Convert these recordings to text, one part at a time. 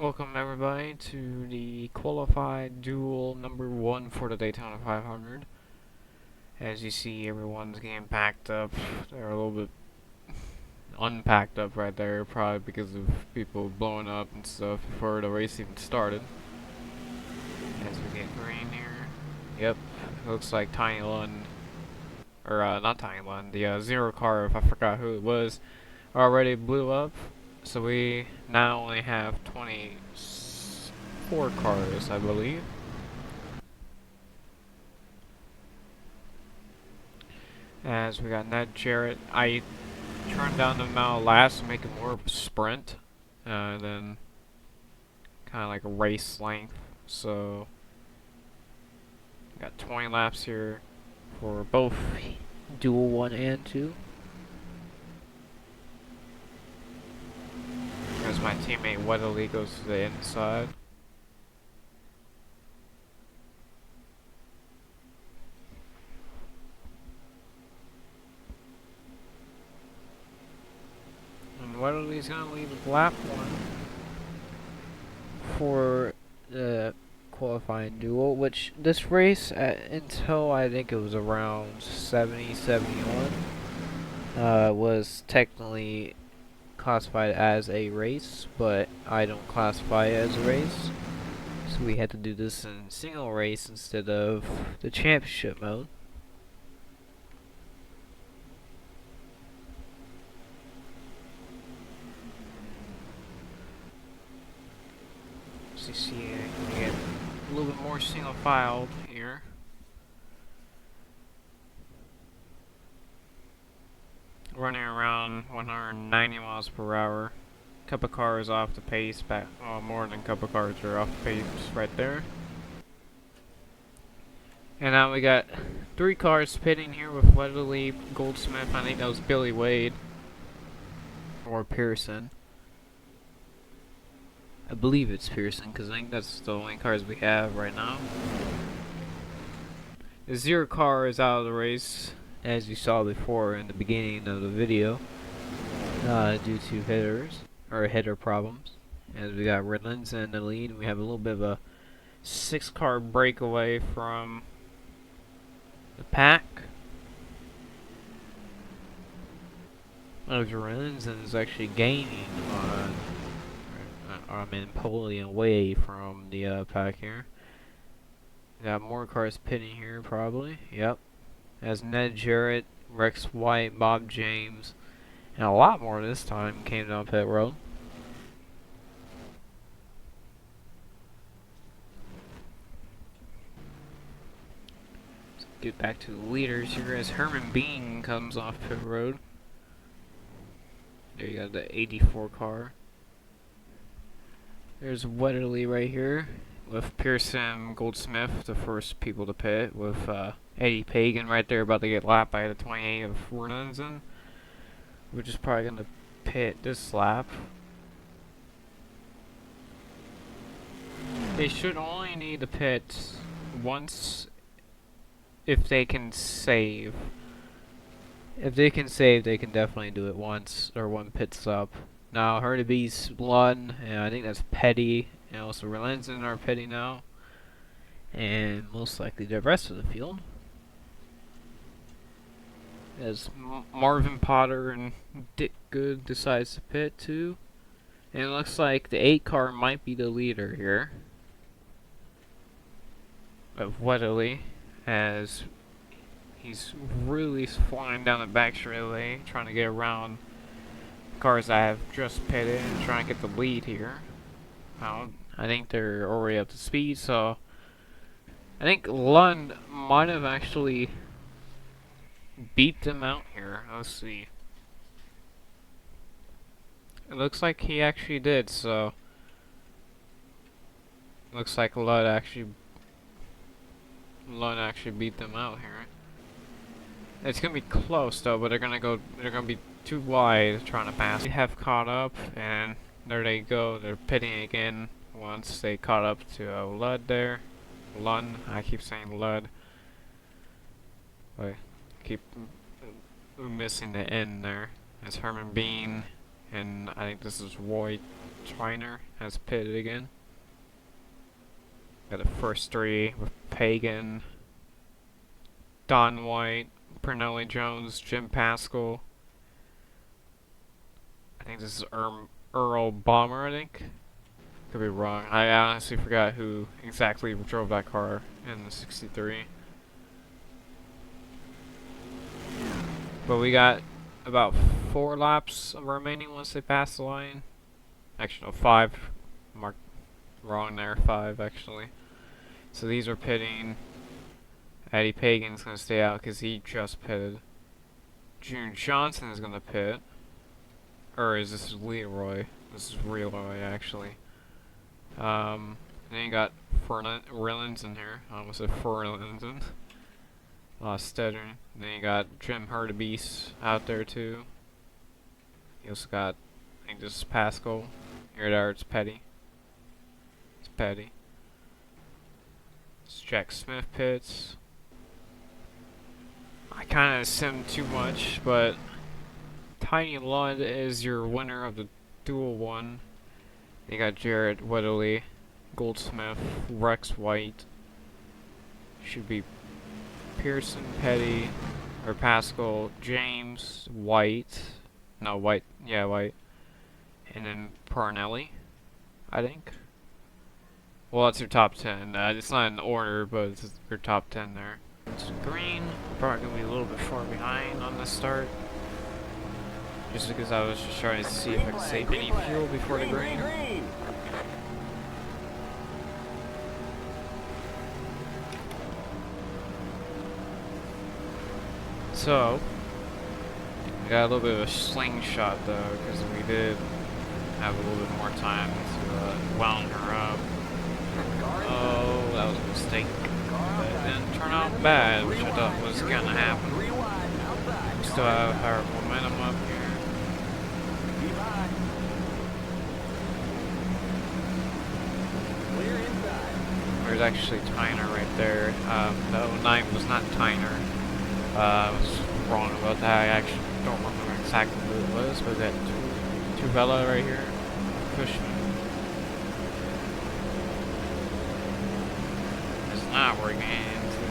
Welcome everybody to the qualified duel number 1 for the Daytona 500. As you see, everyone's getting packed up. They're a little bit unpacked up right there, probably because of people blowing up and stuff before the race even started. As we get green here. Yep, looks like Tiny Lund, or not Tiny Lund, the Zero car, if I forgot who it was, already blew up. So we now only have 24 cars, I believe. As we got Ned Jarrett. I turned down the amount of laps to make it more of a sprint than kind of like a race length. So got 20 laps here for both Duel 1 and 2. As my teammate Weatherly goes to the inside. And Weatherly's going to lead lap 1 for the qualifying duel, which this race, until I think it was around 70, 71, was technically classified as a race, but I don't classify it as a race. So we had to do this in single race instead of the championship mode. So you see, we get a little bit more single filed here. Running around 190 miles per hour. Couple cars off the pace, more than a couple cars are off the pace right there. And now we got 3 cars pitting here with Weatherly, Goldsmith. I think that was Billy Wade or Pearson. I believe it's Pearson because I think that's the only cars we have right now. The Zero car is out of the race, as you saw before in the beginning of the video, due to header problems. As we got Redlands in the lead, we have a little bit of a 6-car breakaway from the pack. Redlands is actually gaining on, pulling away from the pack here. Got more cars pitting here, probably. Yep. As Ned Jarrett, Rex White, Bob James, and a lot more this time came down pit road. Let's get back to the leaders here as Herman Bean comes off pit road. There you got the 84 car. There's Weatherly right here with Pearson, Goldsmith, the first people to pit, with Eddie Pagan right there about to get lapped by the 28 of Renunzen, which is probably going to pit this lap. They should only need to pit once if they can save. If they can save, they can definitely do it once, or one pit stop. Now, Herdebee's Lund, and I think that's Petty, and also Relenson are Petty now. And most likely the rest of the field. As Marvin Potter and Dick Good decides to pit too. And it looks like the 8 car might be the leader here of Weatherly, as he's really flying down the back straightaway, trying to get around cars that have just pitted and trying to get the lead here. I think they're already up to speed, so I think Lund might have actually beat them out here. Let's see. It looks like he actually did, so looks like Lund actually beat them out here. It's gonna be close though, but they're gonna be too wide trying to pass. They have caught up, and there they go. They're pitting again once they caught up to Lund there. Lund, I keep saying Lud. I keep missing the N there. It's Herman Bean, and I think this is Roy Twiner has pitted again. Got the first three with Pagan, Don White, Pernelli Jones, Jim Pascal. I think this is Earl Bomber, I think. Could be wrong. I honestly forgot who exactly drove that car in the 63. But we got about 4 laps remaining once they pass the line. Actually, no, 5. Marked wrong there, 5 actually. So these are pitting. Eddie Pagan's going to stay out because he just pitted. June Johnson is going to pit. Or is this Leroy? This is Leroy, actually. Then you got Rillins in here. I almost said Furlinson. Steddern. Then you got Jim Hurdabeast out there too. You also got, I think this is Pascal. Here there, it's Petty. It's Petty. It's Jack Smith pits. I kind of simmed too much, but Tiny Lund is your winner of the Duel 1. You got Jared Weatherly, Goldsmith, Rex White. Should be Pearson, Petty, or Pascal, James, White. No, White. Yeah, White. And then Parnelli, I think. Well, that's your top 10. It's not in order, but it's your top 10 there. It's green. Probably going to be a little bit far behind on the start. Just because I was just trying to see if I could save any fuel before the green. So, we got a little bit of a slingshot though, because we did have a little bit more time to wound her up. Oh, that was a mistake. But it didn't turn out bad, which I thought was going to happen. We still have our momentum up here. There's actually Tyner right there. The 09 was not Tyner. I was wrong about that. I actually don't remember exactly who it was, but that Tuvella right here. Cushman. It's not working into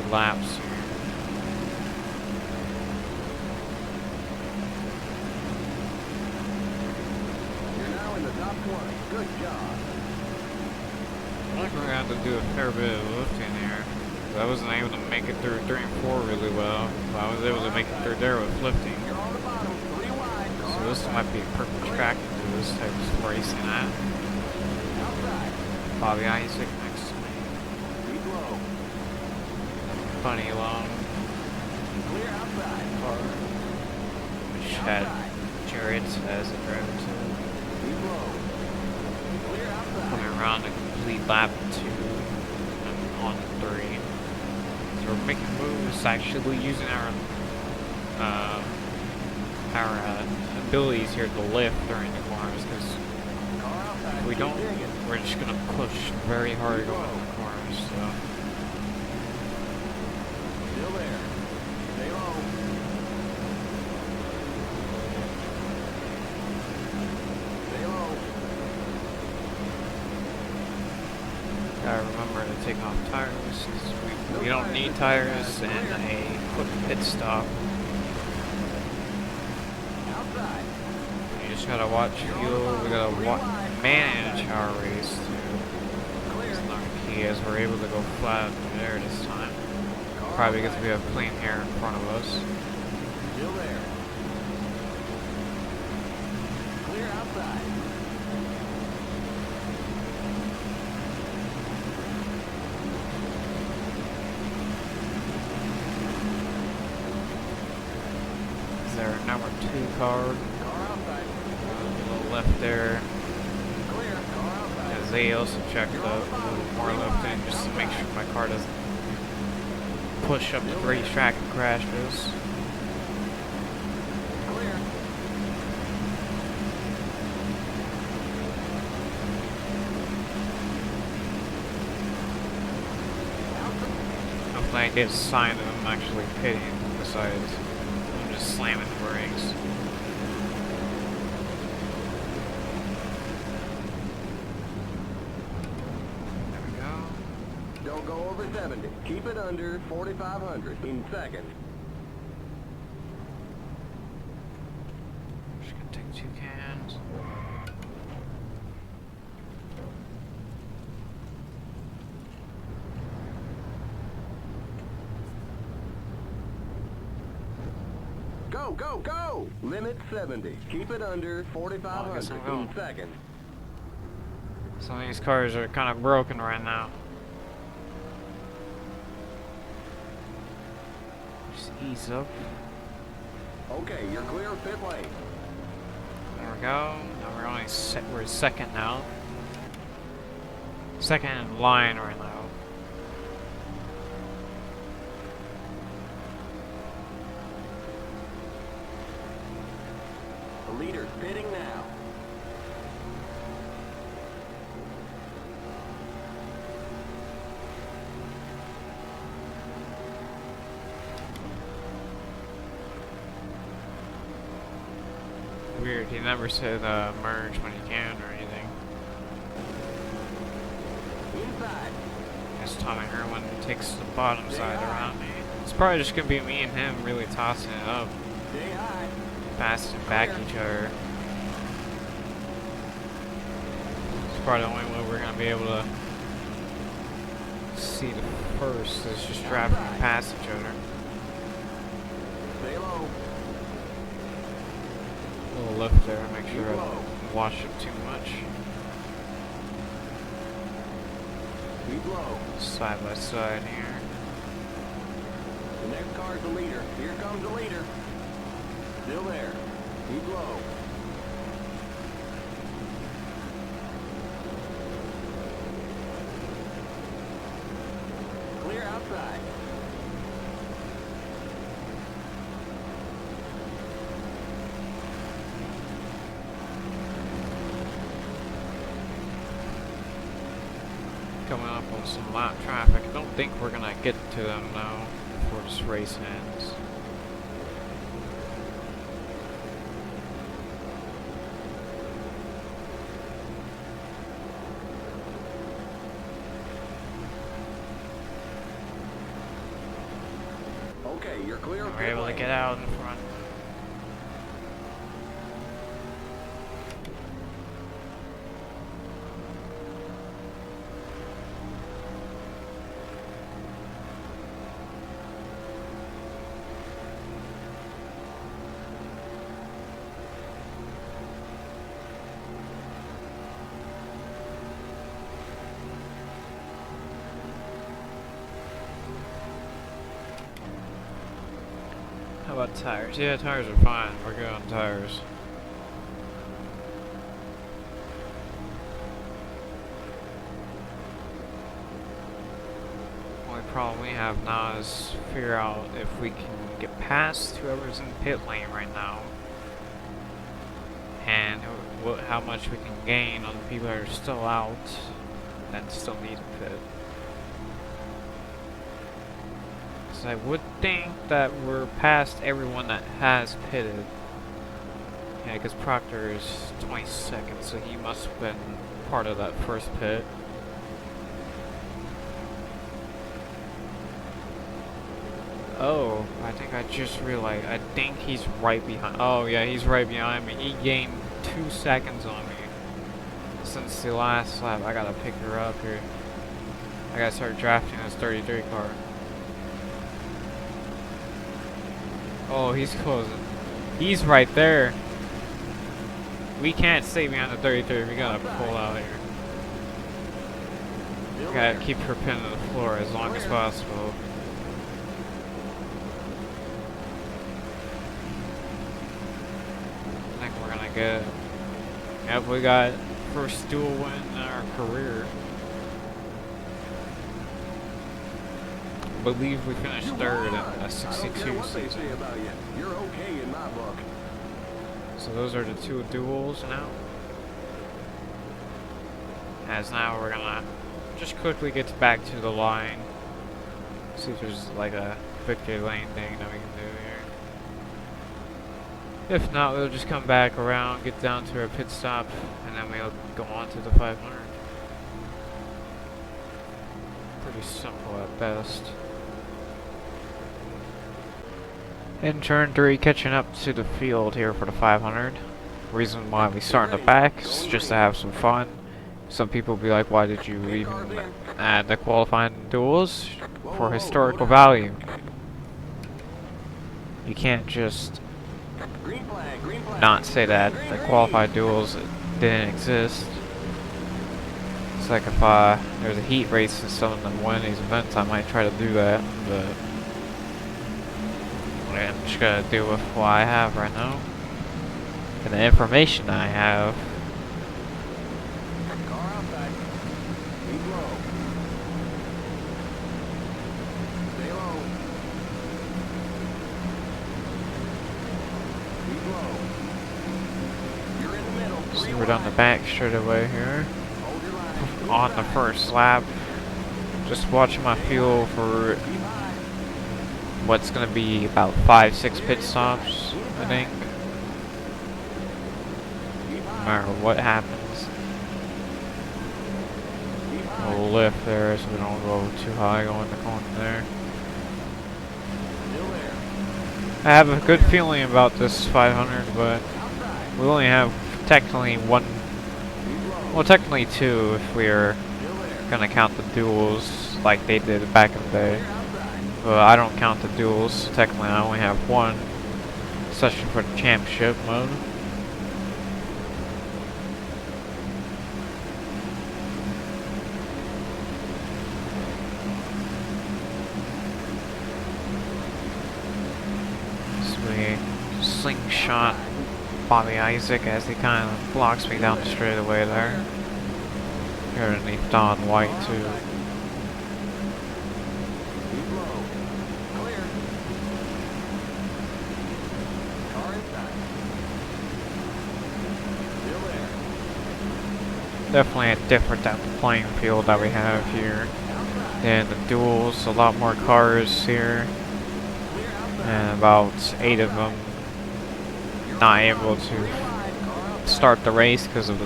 the laps here. You're now in the top 20. Good job. I think we're going to have to do a fair bit of lifting here. I wasn't able to make it through 3 and 4 really well. But I was able to make it through there with lifting. You're on the bottom. 3 wide. So this might be a perfect track to do this type of racing at. Outside. Bobby Isaac next to me. Keep low. Funny long Clear outside. car. Which had Jared as a driver too. Keep low. Clear outside. Coming around a complete lap 2 and on 3. So we're making moves, actually using our abilities here to lift during the corners, because if we don't, we're just going to push very hard over the corners. So. Still there. Stay low. Stay low. Gotta remember to take off tires, because we don't need tires in a quick pit stop. Outside. You just gotta watch fuel, we gotta manage our race too. It's not key, as we're able to go flat through there this time. Probably because we have clean air in front of us. Still there. Clear outside. Is there a number 2 car? Car outside. A little left there. Clear. Car outside. As they also checked a little more lifting just to make sure my car doesn't push up the racetrack and crashes. Clear. Hopefully I get a sign that I'm actually pitting besides I'm just slamming the brakes. go over 70. Keep it under 4,500 in second. Just gonna take 2 cans. Go, go, go! Limit 70. Keep it under 4,500 in second. Some of these cars are kind of broken right now. Just ease up. Okay, you're clear of pit lane. There we go. Now we're second now. Second in line right now. The leader's pitting now. Weird, he never said merge when he can or anything. Inside. This time I heard when he takes the bottom side around me. It's probably just gonna be me and him really tossing it up. Stay high. Passing back each other. It's probably the only way we're gonna be able to see the first is just driving past each other. Stay low. A little lift there, make sure I don't wash it too much. Keep low. Side by side here. The next car's the leader. Here comes the leader. Still there. Keep low. Clear outside. Coming up on some lap traffic. I don't think we're gonna get to them now before this race ends. Okay, you're clear of We're able to get out in front. How about tires? Yeah, tires are fine. We're good on tires. Only problem we have now is figure out if we can get past whoever's in the pit lane right now, and how much we can gain on the people that are still out that still need a pit. I would think that we're past everyone that has pitted. Yeah, because Proctor is 22nd, so he must have been part of that first pit. Oh, I think I just realized. I think he's right behind. Oh, yeah, he's right behind me. He gained 2 seconds on me since the last lap. I gotta pick her up here. I gotta start drafting this 33 car. Oh, he's closing. He's right there. We can't stay behind the 33. We gotta pull out here. We gotta keep her pinned to the floor as long as possible. I think we're gonna get. Yep, we got first duel win in our career. I believe we finished third in a 62 season. You're okay in my book. So those are the 2 duels now. As now we're gonna just quickly get back to the line. See if there's like a victory lane thing that we can do here. If not, we'll just come back around, get down to our pit stop, and then we'll go on to the 500. pretty simple at best. In turn 3, catching up to the field here for the 500. Reason why we start in the back is just to have some fun. Some people be like, why did you even add the qualifying duels? For historical value. You can't just not say that the qualified duels didn't exist. It's like if there's a heat race in some of one of these events, I might try to do that, but I'm just gonna deal with what I have right now and the information I have. So we're down the back straight away here. On the first lap, just watching my fuel for what's gonna be about 5-6 pit stops, I think. No matter what happens. We'll lift there so we don't go too high going the corner there. I have a good feeling about this 500, but we only have technically one. Well, technically two if we're gonna count the duels like they did back in the day. But I don't count the duels. Technically, I only have one session for the championship mode. So we slingshot Bobby Isaac as he kind of blocks me down the straightaway there. Here underneath Don White too. Definitely a different type of playing field that we have here. And the duels, a lot more cars here. And about 8 of them not able to start the race because of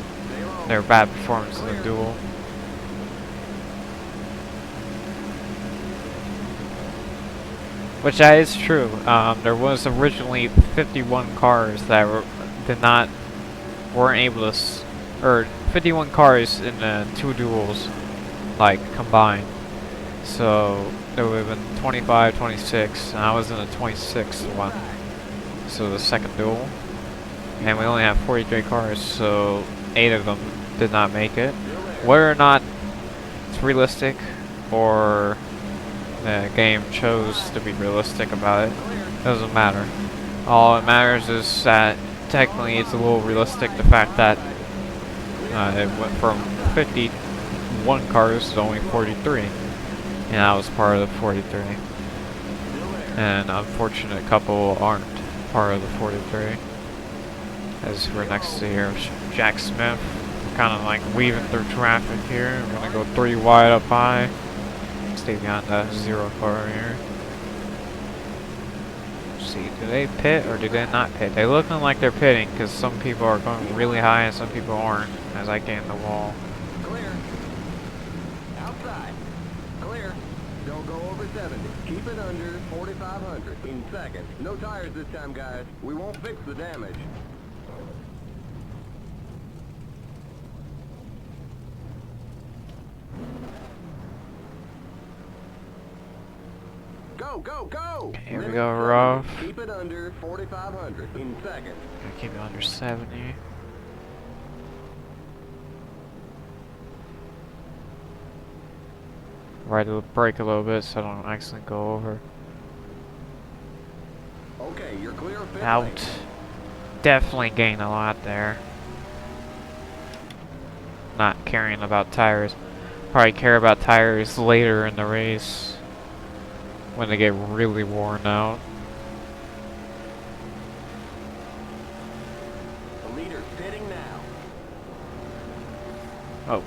their bad performance in the duel. Which that is true. There was originally 51 cars that weren't able to, or 51 cars in the 2 duels, like combined. So there would have been 25, 26, and I was in the 26th one. So the second duel. And we only have 43 cars, so 8 of them did not make it. Whether or not it's realistic or the game chose to be realistic about it, doesn't matter. All that matters is that technically it's a little realistic, the fact that it went from 51 cars to only 43. And I was part of the 43. And unfortunate couple aren't part of the 43. As we're next to here, Jack Smith, kind of like weaving through traffic here. We're gonna go 3 wide up high. Stay behind that 0 car here. Let's see, do they pit or do they not pit? They're looking like they're pitting because some people are going really high and some people aren't as I gain the wall. Clear. Outside. Clear. Don't go over 70. Keep it under 4,500 in seconds. No tires this time, guys. We won't fix the damage. Go, go, go! Here we go, rough. Keep it under 4,500 in seconds. Gonna keep it under 70. Right to brake a little bit so I don't accidentally go over. Okay, you're clear of pit lane. Out. Definitely gained a lot there. Not caring about tires. Probably care about tires later in the race when they get really worn out. The leader's pitting now. Oh.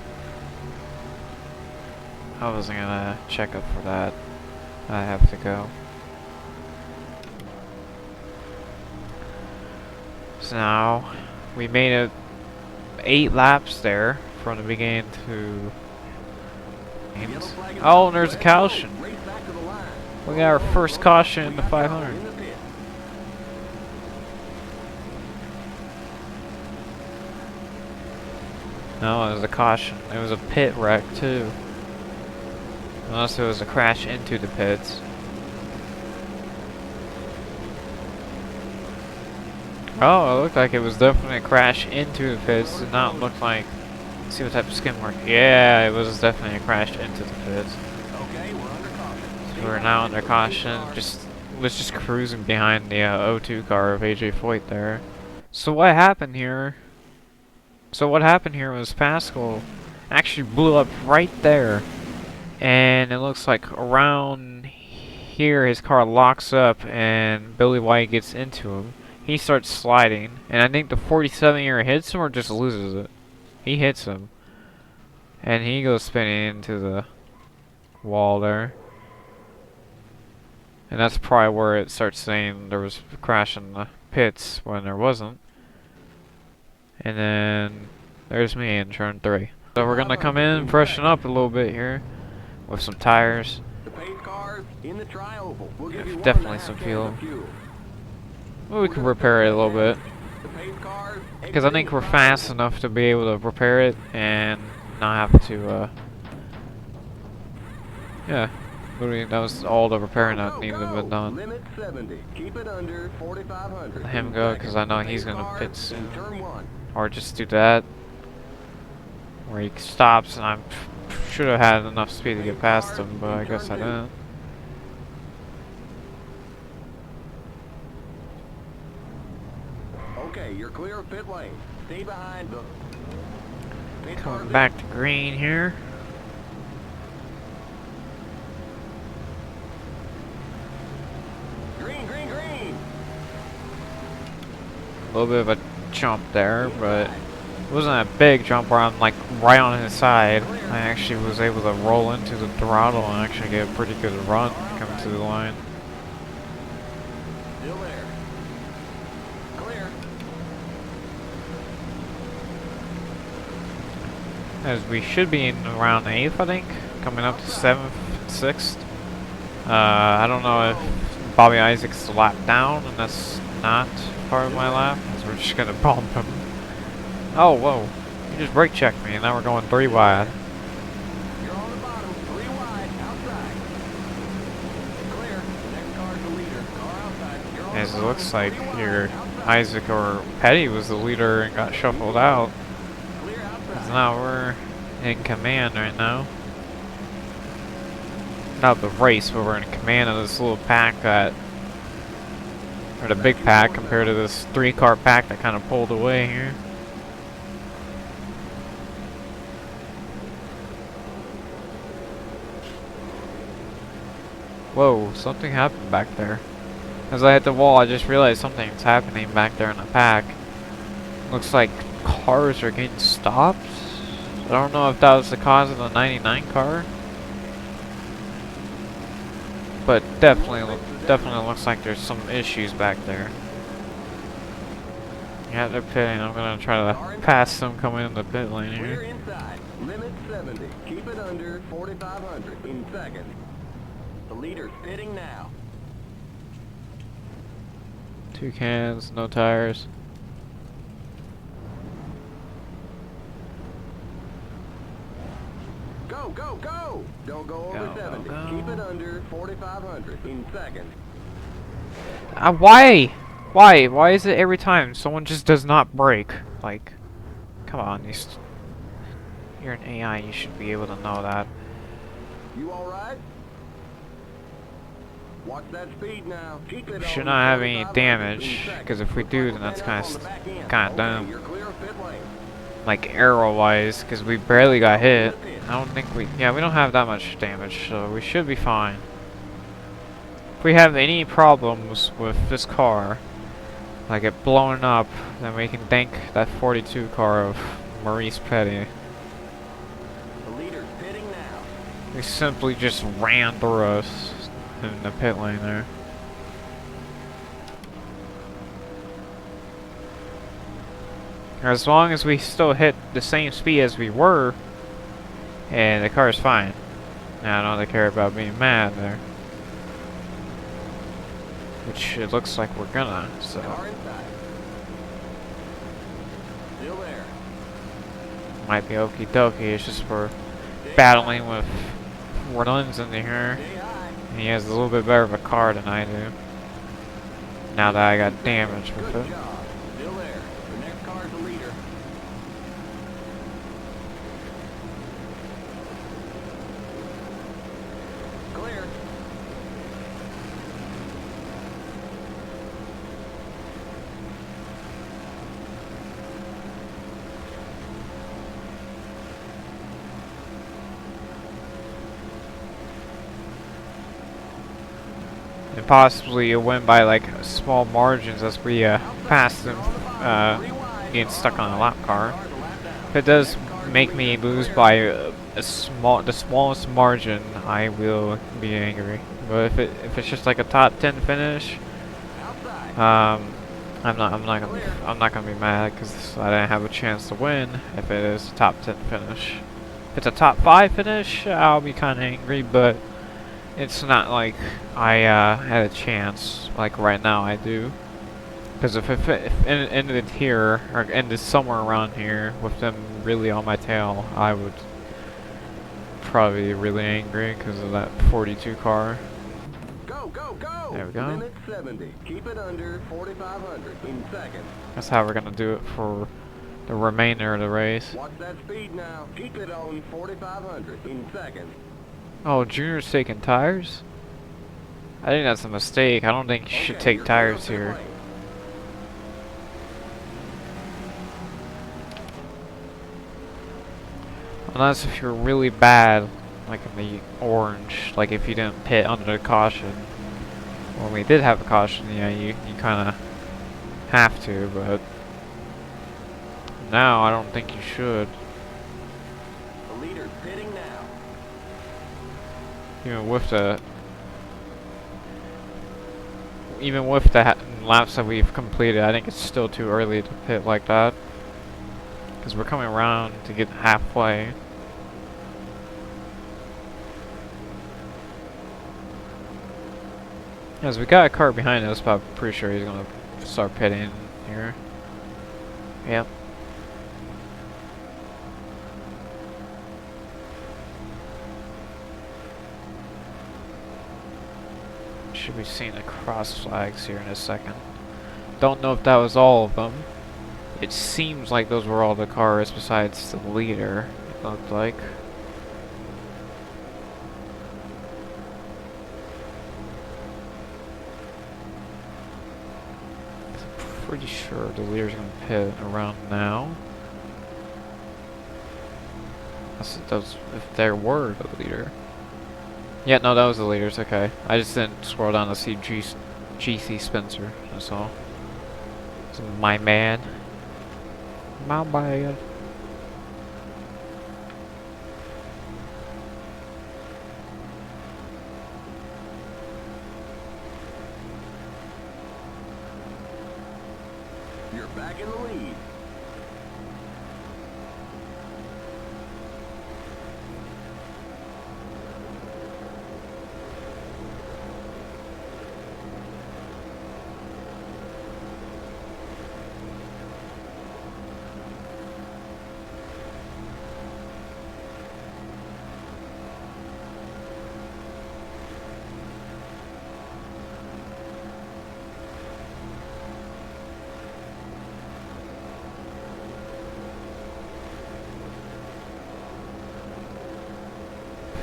I wasn't gonna check up for that. I have to go. So now, we made it 8 laps there from the beginning to Yellow flag is Oh, out. and there's a Let's go. caution. Race back to the line. We got our first caution in the We got trouble 500. in the pit. No, it was a caution. It was a pit wreck too. Unless it was a crash into the pits. Oh, it looked like it was definitely a crash into the pits. Did not look like. Let's see what type of skin mark. Yeah, it was definitely a crash into the pits. Okay, we're under caution. So we're now under caution. Was just cruising behind the O2 car of AJ Foyt there. So what happened here? Was Pascal actually blew up right there, and it looks like around here his car locks up, and Billy White gets into him. He starts sliding, and I think the 47-year hits him or just loses it. He hits him, and he goes spinning into the wall there. And that's probably where it starts saying there was a crash in the pits when there wasn't. And then there's me in turn 3. So we're gonna come in and freshen up a little bit here with some tires. The pace cars in the tri-oval. We'll give you Definitely 1.5 some cans fuel. of fuel. Well, we can repair it a little bit. The pace cars Because I think we're fast enough to be able to repair it and not have to, yeah. Literally, that was all the repairing that needed to be done. Limit 70. Keep it under 4,500. Let him go, because I know he's gonna Pace pit cars soon. in turn 1. Or just do that. Where he stops, and I should have had enough speed to get past him, but I guess I didn't. Okay, you're clear of pit lane. Stay behind the pit Coming cars back to green here. Green, green, green. A little bit of a jump there, but it wasn't a big jump where I'm like right on his side. I actually was able to roll into the throttle and actually get a pretty good run coming to the line. Still there. Clear. As we should be in around 8th, I think, coming up to 7th, 6th. I don't know if Bobby Isaac's lap down, and that's not part of my lap, because we're just gonna bump him. Oh, whoa. You just brake checked me, and now we're going 3 wide. You're on the bottom. 3 wide. Outside. Clear. Next car's the leader. Car outside. You're on As the it looks bottom. like 3 wide. your Outside. Isaac or Petty was the leader and got shuffled out. Clear outside. So now we're in command right now. Not the race, but we're in command of this little pack that, or the big pack compared to this 3-car pack that kind of pulled away here. Whoa, something happened back there. As I hit the wall, I just realized something's happening back there in the pack. Looks like cars are getting stopped. I don't know if that was the cause of the 99 car. But definitely looks like there's some issues back there. Yeah, they're pitting. I'm gonna try to pass them coming in the pit lane Clear here. inside. Limit 70. Keep it under 4,500 in second. The leader's pitting now. 2 cans, no tires. Go, go, go! Don't go over Go, 70. go. Keep it under 4,500 in second. Why? Why is it every time someone just does not brake? Like, come on, you're an AI, you should be able to know that. You alright? Watch that speed now. Keep it We should on not have any 4,500 damage, in second. because if we Looks do, like then we're that's bent up on the back end. kind of Okay, dumb. you're clear of pit lane. Like arrow-wise, because we barely got hit. I don't think we don't have that much damage, so we should be fine. If we have any problems with this car, like it blowing up, then we can thank that 42 car of Maurice Petty. The leader's pitting now. He simply just ran through us in the pit lane there. As long as we still hit the same speed as we were, and the car is fine. Now I know they care about being mad there. Which it looks like we're gonna, so. Car inside. Still there. Might be okie dokie, it's just for battling with runs in here. Stay high. And he has a little bit better of a car than I do. Now that I got damage with Good it. job. Still there. The next car's the leader. Clear. And possibly you'll win by like small margins as we pass them getting stuck on a lap car. If it does make me lose by the smallest margin, I will be angry. But if it's just like a top 10 finish, I'm not gonna be mad because I didn't have a chance to win. If it is a top 10 finish, if it's a top 5 finish, I'll be kind of angry. But it's not like I had a chance like right now I do. Because if it ended here, or ended somewhere around here, with them really on my tail, I would probably be really angry because of that 42 car. Go, go, go! There we go. Limit 70. Keep it under 4,500 in seconds. That's how we're gonna do it for the remainder of the race. Watch that speed now. Keep it on 4,500 in seconds. Oh, Junior's taking tires? I think that's a mistake. I don't think you should take tires here. Unless if you're really bad, like in the orange, like if you didn't pit under the caution. Well, we did have a caution, yeah, you kind of have to, but now I don't think you should. The leader's pitting now. Even with the laps that we've completed, I think it's still too early to pit like that. Because we're coming around to get halfway. As we got a car behind us, but I'm pretty sure he's gonna start pitting here. Yep. Should be seeing the cross flags here in a second. Don't know if that was all of them. It seems like those were all the cars besides the leader, it looked like. Pretty sure the leader's gonna pit around now. If there were the leader. Yeah, no, that was the leaders, okay. I just didn't scroll down to see GC Spencer, that's all. It's my man. My bad. You're back in the lead.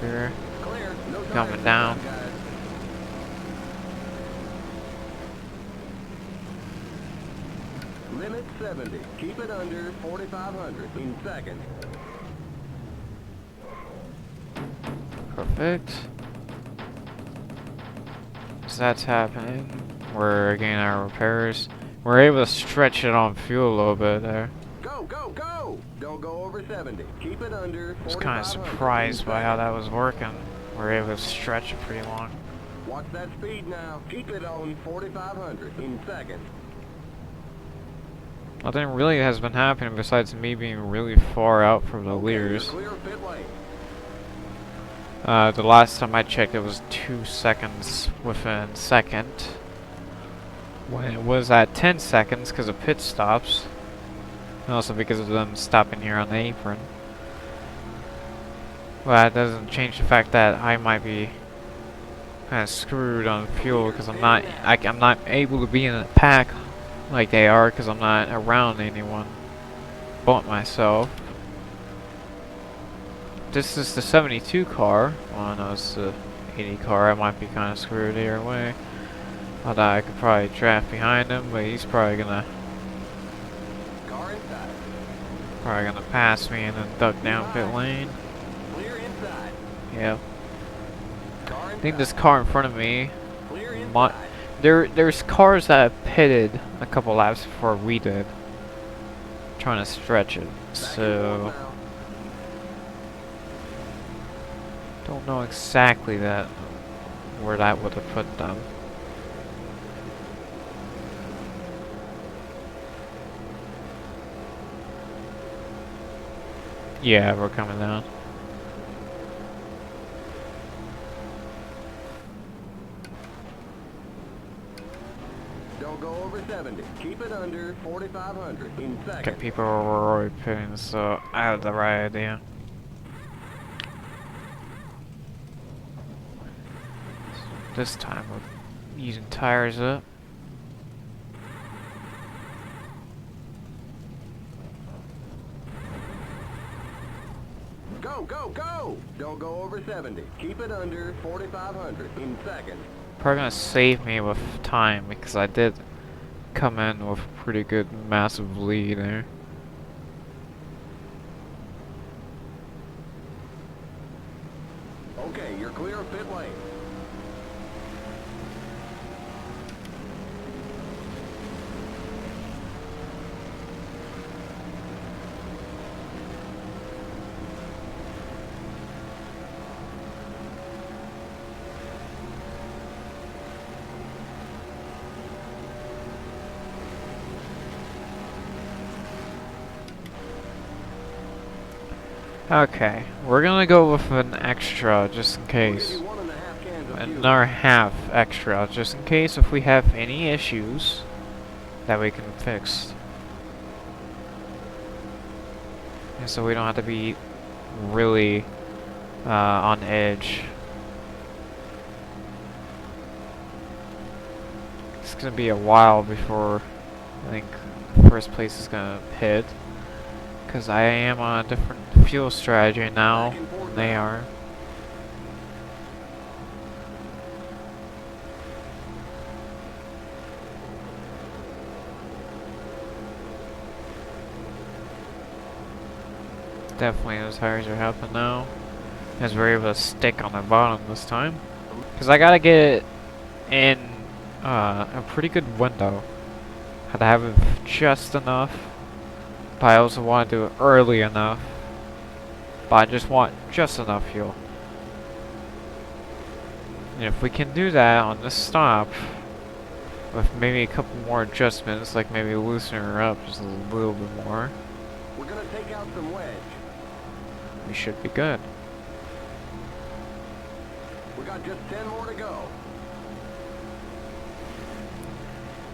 Here. Clear. No Coming tires down. this time, guys. Limit 70. Keep it under 4,500 in seconds. Perfect. So that's happening. We're getting our repairs. We're able to stretch it on fuel a little bit there. Go, go, go! Don't go over 70. Keep it under 4,500. I was kind of surprised by how that was working. We're able to stretch it pretty long. Watch that speed now. Keep it on 4,500 in seconds. Nothing really has been happening besides me being really far out from the leaders. Clear of pit lane. The last time I checked, it was 2 seconds within second. When it was at 10 seconds because of pit stops. And also because of them stopping here on the apron. Well, that doesn't change the fact that I might be kind of screwed on fuel because I'm not able to be in a pack like they are because I'm not around anyone but myself. This is the 72 car. Well, no, it's the 80 car. I might be kind of screwed either way. Although I could probably draft behind him, but he's probably gonna pass me and then duck down pit lane. Yep. I think this car in front of me, there's cars that have pitted a couple laps before we did, trying to stretch it. So don't know exactly where that would have put them. Yeah, we're coming down. Don't go over 70. Keep it under 4,500 in seconds. Okay, people were already pitting, so I had the right idea. This time we're using tires up. Go, go, go! Don't go over 70. Keep it under 4,500 in seconds. Probably gonna save me with time because I did come in with a pretty good massive lead there. Okay, you're clear of pit lane. Okay, we're gonna go with an extra just in case. Another half extra just in case if we have any issues that we can fix. And so we don't have to be really on edge. It's gonna be a while before I think first place is gonna pit. Because I am on a different fuel strategy now than they are. Definitely those tires are helping now. As we're able to stick on the bottom this time. Because I gotta get it in a pretty good window. Had to have it just enough. But I also want to do it early enough. But I just want just enough fuel. And if we can do that on this stop, with maybe a couple more adjustments, like maybe loosen her up just a little bit more, we're gonna take out some wedge. We should be good. We got just 10 more to go.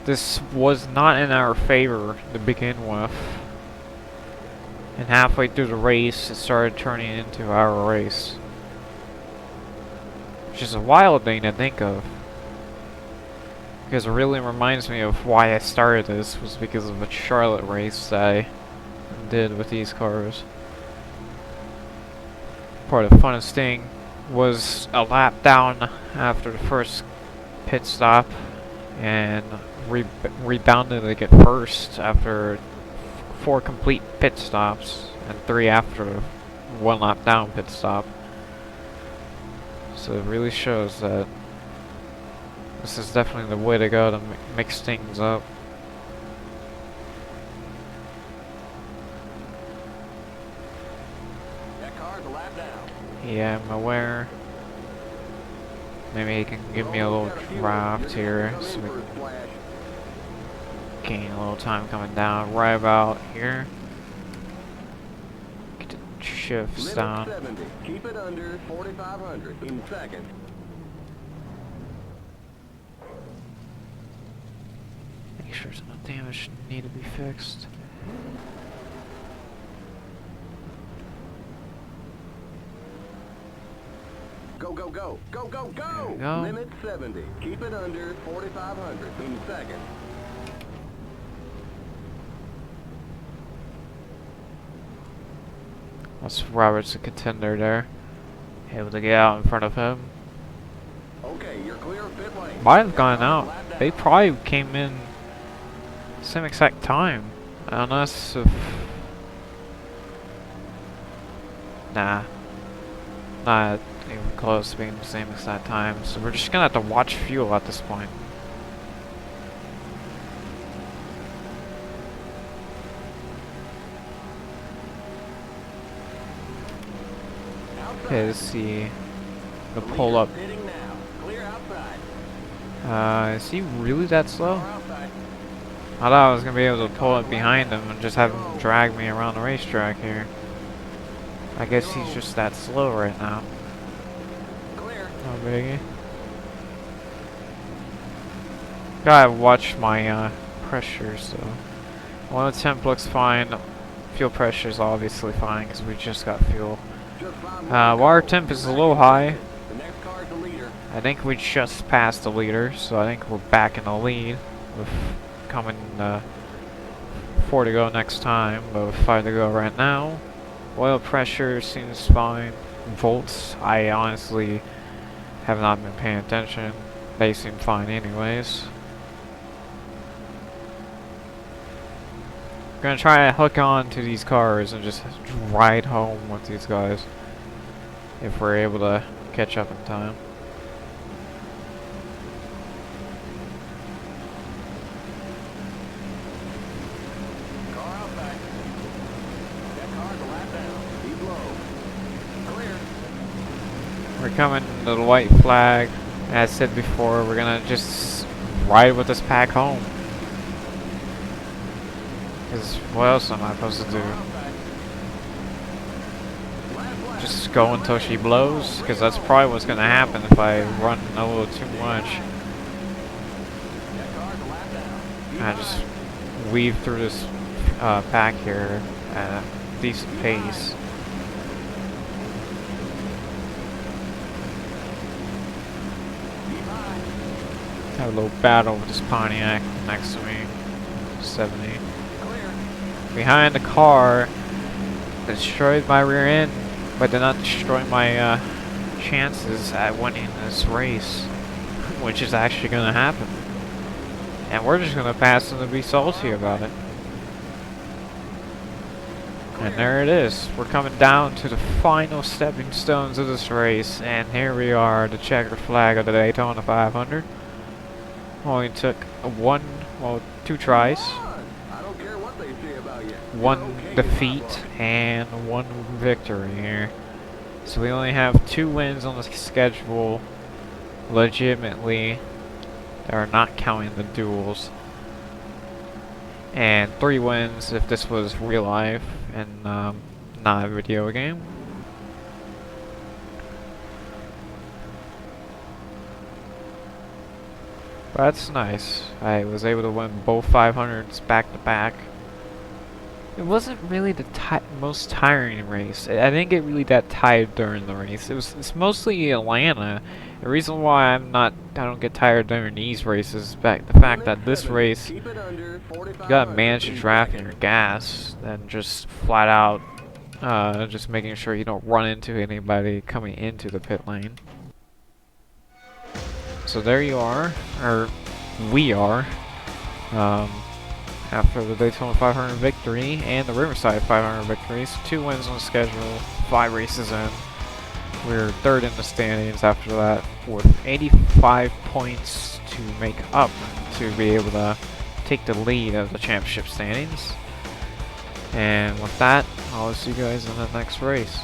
This was not in our favor to begin with. And halfway through the race, it started turning into our race. Which is a wild thing to think of. Because it really reminds me of why I started this, was because of a Charlotte race that I did with these cars. Part of the funnest thing was a lap down after the first pit stop and rebounded to get first after 4 complete pit stops and 3 after 1 lap down pit stop. So it really shows that this is definitely the way to go to mix things up. That car's a lap down. Yeah, I'm aware. Maybe he can give me a little draft here so we can gain a little time coming down right about here. Get to shifts Limit down. 70. Keep it under 4,500 in seconds. Make sure there's no damage need to be fixed. Go, go, go. Go, go, go! There we go. Limit 70. Keep it under 4,500 in seconds. That's Robert's a contender there. Able to get out in front of him. Okay, you're clear of pit lane. Might have gone out. They probably came in same exact time. Unless if... Nah. Not even close to being the same exact time. So we're just gonna have to watch fuel at this point. Okay, let's see. The pull up. Hitting now. Clear outside. Is he really that slow? Car outside. I thought I was gonna be able to pull up behind him and just have him drag me around the racetrack here. I guess he's just that slow right now. Clear. No biggie. Gotta watch my pressure, so. Well, the temp looks fine. Fuel pressure is obviously fine because we just got fuel. Just 5 more. Water temp is a little high. The next car is the leader. I think we just passed the leader, so I think we're back in the lead with coming 4 to go next time, but with 5 to go right now. Oil pressure seems fine. Volts, I honestly have not been paying attention. They seem fine anyways. We're gonna try to hook on to these cars and just ride home with these guys if we're able to catch up in time. Car outside. That car's a lap down. Keep low. Clear. We're coming to the white flag. As I said before, we're gonna just ride with this pack home. Because what else am I supposed to do? Just go until she blows? Because that's probably what's gonna happen if I run a little too much. I just weave through this pack here at a decent pace. Have a little battle with this Pontiac next to me. 70. Behind the car, destroyed my rear end, but did not destroy my chances at winning this race, which is actually going to happen. And we're just going to pass them to be salty about it. And there it is. We're coming down to the final stepping stones of this race, and here we are, the checkered flag of the Daytona 500. Only took 2 tries. I don't care what they say about you. One defeat and 1 victory here. So we only have 2 wins on the schedule, legitimately. They are not counting the duels. And 3 wins if this was real life and not a video game. That's nice. I was able to win both 500s back to back. It wasn't really the most tiring race. I didn't get really that tired during the race. It's mostly Atlanta. The reason why I don't get tired during these races is the fact that this race you gotta manage your traffic and your gas and just flat out just making sure you don't run into anybody coming into the pit lane. So there you are, or we are, after the Daytona 500 victory and the Riverside 500 victories. 2 wins on the schedule, 5 races in. We're 3rd in the standings after that with 85 points to make up to be able to take the lead of the championship standings. And with that, I'll see you guys in the next race.